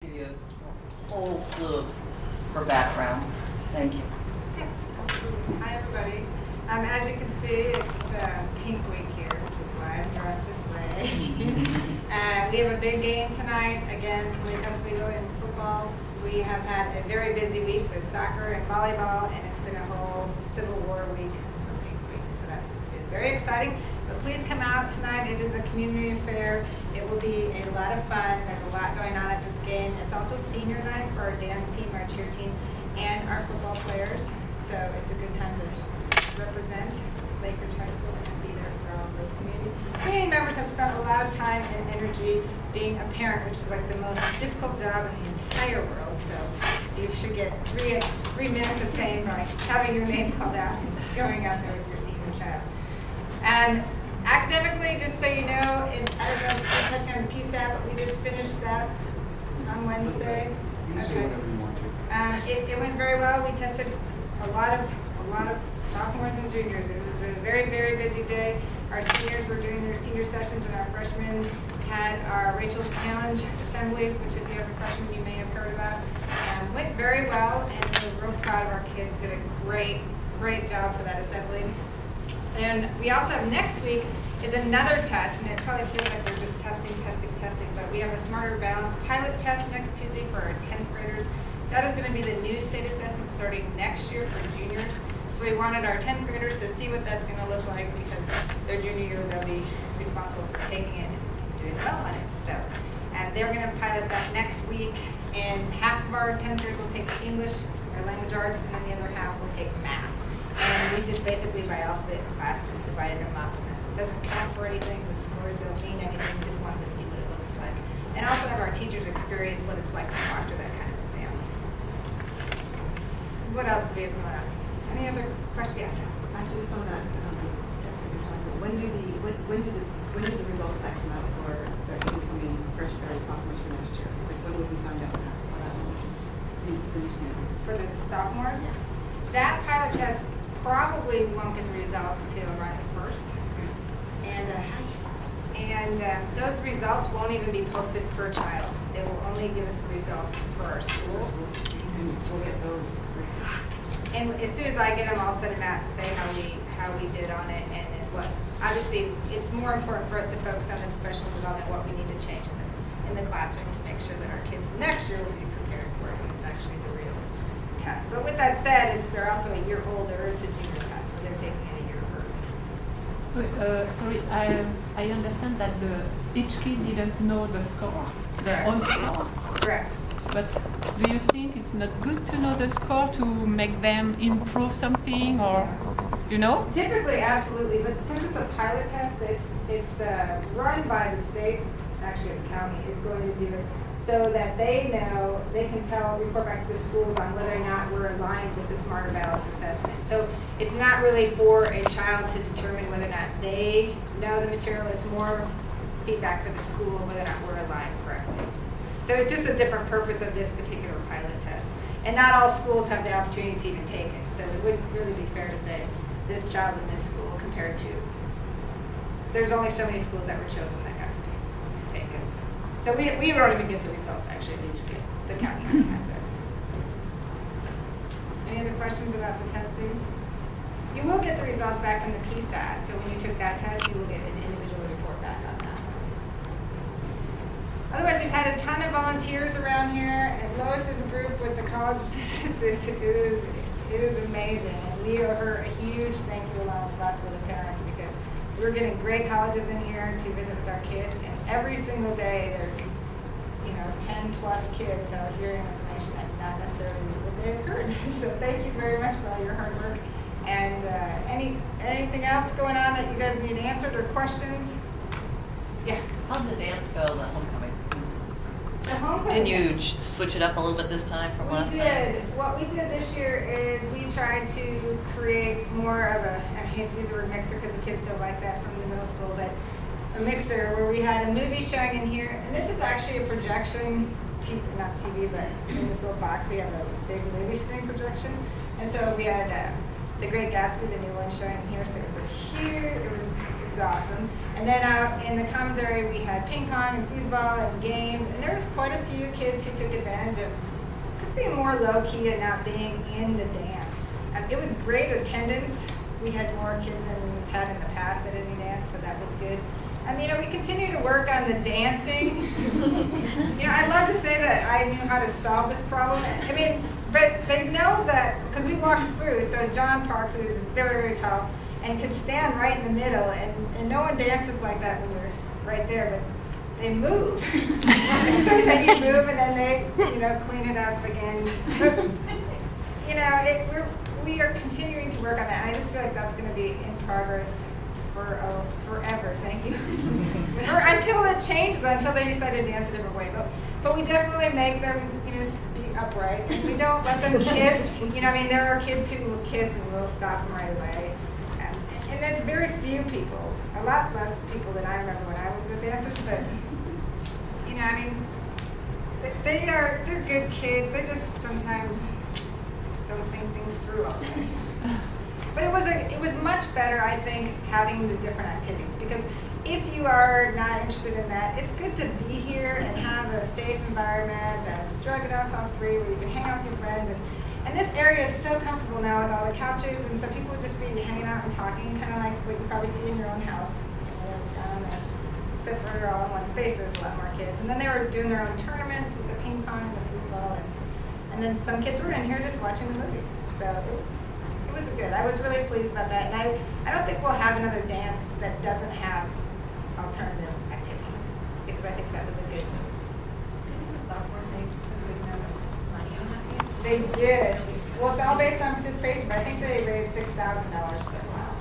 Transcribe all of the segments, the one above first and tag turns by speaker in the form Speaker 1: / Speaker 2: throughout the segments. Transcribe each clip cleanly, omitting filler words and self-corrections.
Speaker 1: Give you a whole slew of her background. Thank you.
Speaker 2: Yes, absolutely. Hi, everybody. As you can see, it's Pink Week here, which is why I'm dressed this way. We have a big game tonight against Lake Oswego in football. We have had a very busy week with soccer and volleyball, and it's been a whole Civil War week for Pink Week. So that's been very exciting. But please come out tonight. It is a community affair. It will be a lot of fun. There's a lot going on at this game. It's also senior night for our dance team, our cheer team, and our football players. So it's a good time to represent Lakeridge High School and be there for all of those community members. Have spent a lot of time and energy being a parent, which is like the most difficult job in the entire world. So you should get three minutes of fame by having your name called out and going out there with your senior child. And academically, just so you know, I don't know if we touched on the PSAT, but we just finished that on Wednesday. Okay. It went very well. We tested a lot of sophomores and juniors. It was a very, very busy day. Our seniors were doing their senior sessions, and our freshmen had our Rachel's Challenge assemblies, which if you have a freshman, you may have heard about. Went very well, and we're real proud of our kids. Did a great job for that assembly. And we also have next week is another test, and it probably feels like we're just testing, but we have a Smarter Balance pilot test next Tuesday for our 10th graders. That is going to be the new state assessment starting next year for juniors. So we wanted our 10th graders to see what that's going to look like, because their junior year they'll be responsible for taking it and doing well on it. So, and they're going to pilot that next week, and half of our 10th graders will take English or language arts, and then the other half will take math. And we just basically by alphabet class just divided them up. It doesn't count for anything. The scores don't mean anything. We just wanted to see what it looks like. And also have our teachers experience what it's like to proctor that kind of exam. What else do we have going on? Any other questions? Yes.
Speaker 3: Actually, just on that test that you're talking about, when do the results that come out for the incoming freshman or sophomores for next year? Like, when will we find out how that will be the new standards?
Speaker 2: For the sophomores, that pilot test probably won't get the results till around the 1st. And those results won't even be posted per child. They will only give us the results for our school.
Speaker 3: And we'll get those.
Speaker 2: And as soon as I get them, I'll send them out and say how we did on it, and then what. Obviously, it's more important for us to focus on the professional development, what we need to change in the classroom to make sure that our kids next year will be prepared for it when it's actually the real test. But with that said, they're also a year older. It's a junior test, so they're taking it a year early.
Speaker 4: Sorry, I understand that each kid didn't know the score, their own score.
Speaker 2: Correct.
Speaker 4: But do you think it's not good to know the score to make them improve something, or, you know?
Speaker 2: Typically, absolutely, but since it's a pilot test, it's run by the state, actually the county is going to do it, so that they know, they can report back to the schools on whether or not we're aligned with the Smarter Balance assessment. So it's not really for a child to determine whether or not they know the material, it's more feedback for the school whether or not we're aligned correctly. So it's just a different purpose of this particular pilot test. And not all schools have the opportunity to even take it, so it wouldn't really be fair to say this child in this school compared to, there's only so many schools that were chosen that got to take it. So we don't even get the results actually of each kid. The county has that. Any other questions about the testing? You will get the results back from the PSAT, so when you took that test, you will get an individual report back on that. Otherwise, we've had a ton of volunteers around here, and Lois's group with the college visits it is amazing. And we owe her a huge thank you along with lots of other parents, because we're getting great colleges in here to visit with our kids, and every single day there's 10 plus kids that are hearing information that not necessarily what they've heard. So thank you very much for all your hard work. And anything else going on that you guys need answered or questions? Yeah.
Speaker 1: How did the dance go, the homecoming?
Speaker 2: The homecoming
Speaker 1: Didn't you
Speaker 2: dance.
Speaker 1: switch it up a little bit this time from last
Speaker 2: We
Speaker 1: time?
Speaker 2: did. What we did this year is we tried to create more of a, I hate to use the word mixer because the kids don't like that from the middle school, but a mixer where we had a movie showing in here. And this is actually a projection, not TV, but in this little box we have a big movie screen projection. And so we had The Great Gatsby, the new one, showing here. So it was here. It was was awesome. And then out in the commons area, we had ping pong and foosball and games, and there was quite a few kids who took advantage of just being more low-key and not being in the dance. It was great attendance. We had more kids than we've had in the past at any dance, so that was good. We continue to work on the dancing. I'd love to say that I knew how to solve this problem. But they know that, because we walked through, so John Park, who's very, very tall, and could stand right in the middle, and no one dances like that when you're right there, but they move. And so then you move, and then they, clean it up again. But, we are continuing to work on that, and I just feel like that's going to be in progress for forever. Thank you. Or until it changes, until they decide to dance a different way. But we definitely make them, be upright. And we don't let them kiss. There are kids who will kiss and we'll stop them right away. And that's very few people. A lot less people than I remember when I was the dancers. But they're good kids. They just sometimes don't think things through all the way. But it was much better, I think, having the different activities, because if you are not interested in that, it's good to be here and have a safe environment that's drug and alcohol free, where you can hang out with your friends. And this area is so comfortable now with all the couches, and so people would just be hanging out and talking, kind of like what you probably see in your own house. Except for they're all in one space, there's a lot more kids. And then they were doing their own tournaments with the ping pong and the foosball, and then some kids were in here just watching the movie. So it was good. I was really pleased about that. And I don't think we'll have another dance that doesn't have alternative activities, because I think that was a good move.
Speaker 5: Didn't the sophomores make a good amount of money on that dance?
Speaker 2: They did. Well, it's all based on participation, but I think they raised $6,000 for their class.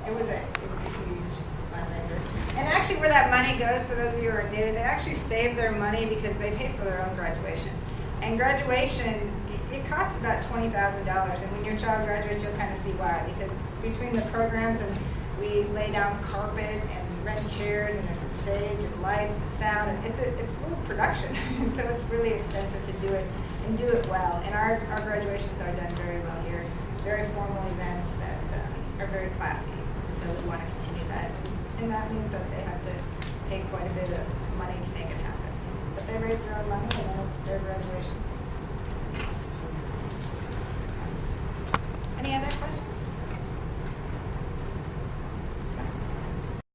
Speaker 2: It was a huge fundraiser. And actually, where that money goes, for those of you who are new, they actually save their money because they pay for their own graduation. And graduation, it costs about $20,000. And when your child graduates, you'll kind of see why. Because between the programs, and we lay down carpet and rent chairs, and there's a stage and lights and sound, and it's a little production. And so it's really expensive to do it and do it well. And our graduations are done very well here. Very formal events that are very classy. So we want to continue that. And that means that they have to pay quite a bit of money to make it happen. But they raise their own money, and then it's their graduation. Any other questions?